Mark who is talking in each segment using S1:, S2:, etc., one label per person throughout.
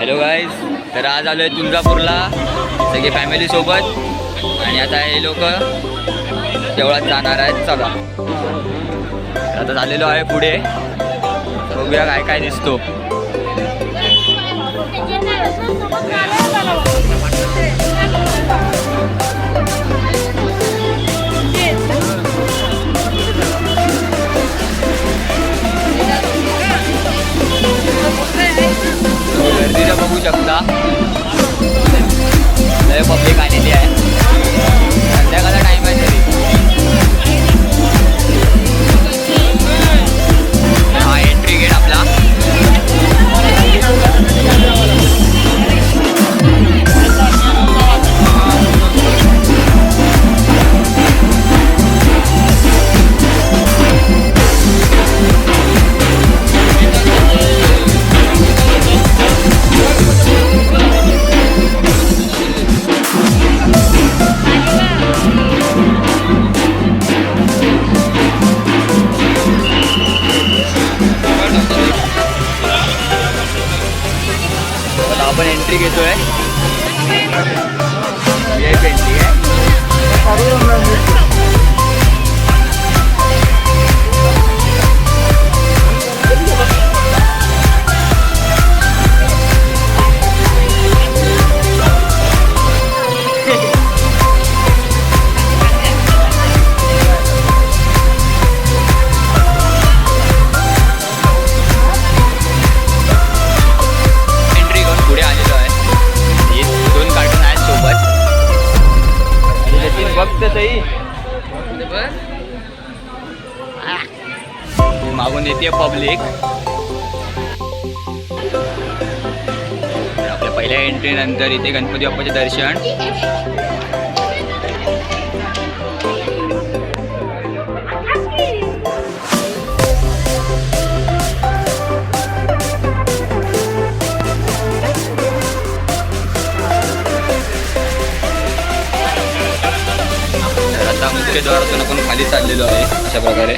S1: Hello guys, तर आज आलो आहे तुळजापूरला सगळे फॅमिली सोबत आणि आता हे लोक देवळात जाणार आहेत. चला आता झालेलो आहे पुढे, बघूया काय काय दिसतो. गर्दीला बघू शकता, लय पब्लिक आलेली आहे. संध्याकाळचा टाइम आहे तरी. हा एंट्री गेट आपला. आपण एंट्री घेतोय. एंट्री आहे. मागून येते पब्लिक. आपल्या पहिल्या एंट्री नंतर इथे गणपती बाप्पाचे दर्शन. तर आता मुख्य द्वारातून आपण खाली चाललेलो आहे अशा प्रकारे.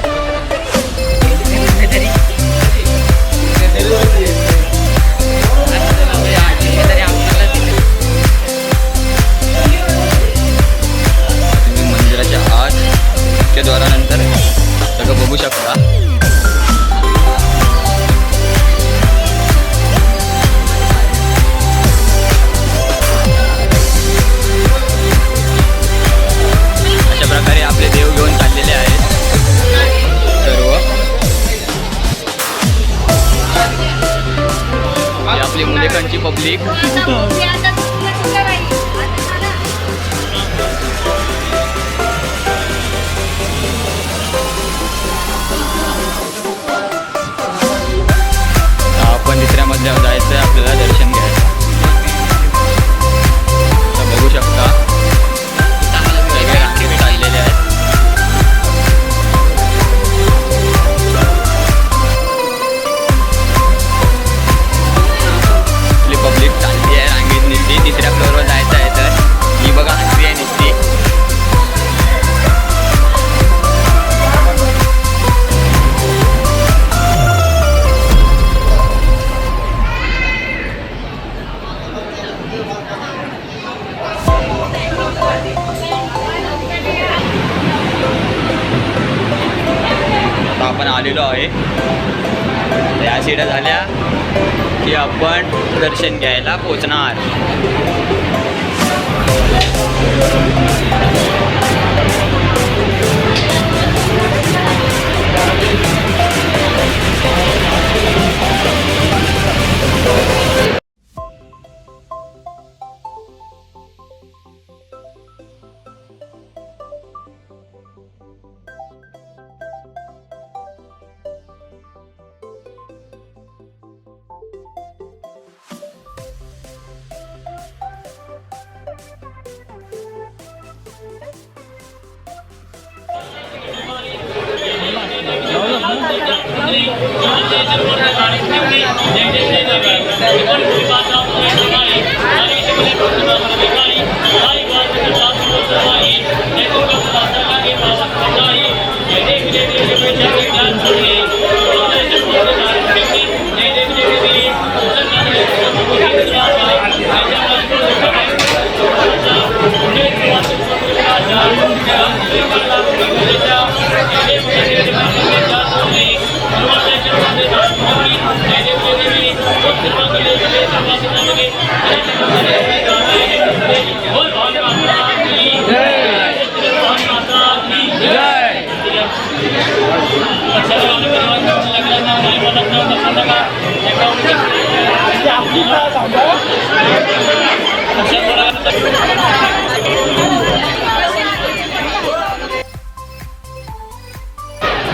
S1: मंदिराच्या आत मुख्य द्वारानंतर सगळं बघू शकता. अशा प्रकारे आपले देव घेऊन चाललेले आहेत सर्व. आपली मुलेकांची पब्लिक. आपण तिसऱ्या मजल्यावर जायचं आहे आपल्याला दर्शन घ्यायचं. बघू शकता सगळे रांगेत चाललेले आहेत. पब्लिक चालली आहे रांगेत निघते. तिसऱ्या फ्लोअरवर जायचं आहे तर ही बघा हसरी आहे निघते. आता आपण आलेलो आहे. या सीटा झाल्या की आपण दर्शन घ्यायला पोचणार.
S2: Thank you.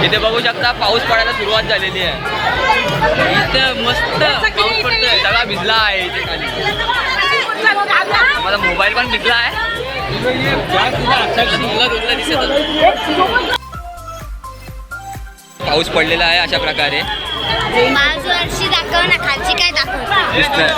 S1: इथे बघू शकता पाऊस पडायला सुरुवात झालेली आहे. इथे मस्त पाऊस पडतोय, सगळा भिजला आहे इथे खाली. माझा मोबाईल पण भिजला आहे. पाऊस पडलेला आहे अशा प्रकारे.
S2: वर्षी दाखव ना, खालची काय दाखव
S1: दिसतंय.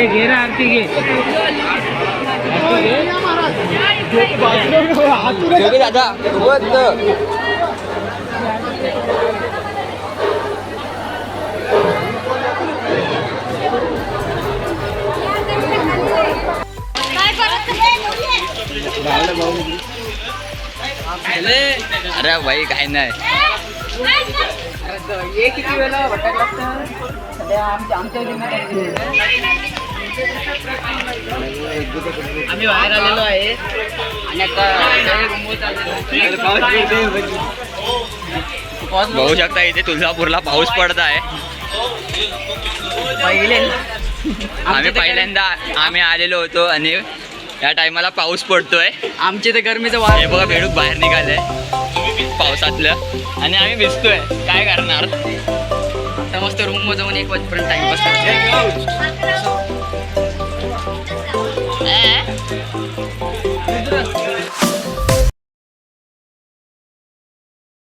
S3: घे ना आरती घे
S1: दादा अरे भाई काय नाही
S3: किती वेळा भटक लागतं आम्ही बाहेर आलेलो आहे आणि
S1: बघू शकता इथे तुळजापूरला पाऊस पडत आहे. आम्ही पहिल्यांदा आलेलो होतो आणि या टायमाला पाऊस पडतोय.
S3: आमचे ते गरमीचं वार
S1: हे बघा बेडूक बाहेर निघालंय पावसातलं आणि आम्ही भिजतोय. काय करणार
S3: समजतं रूम मध्ये जाऊन 1 वाजेपर्यंत टाइमपास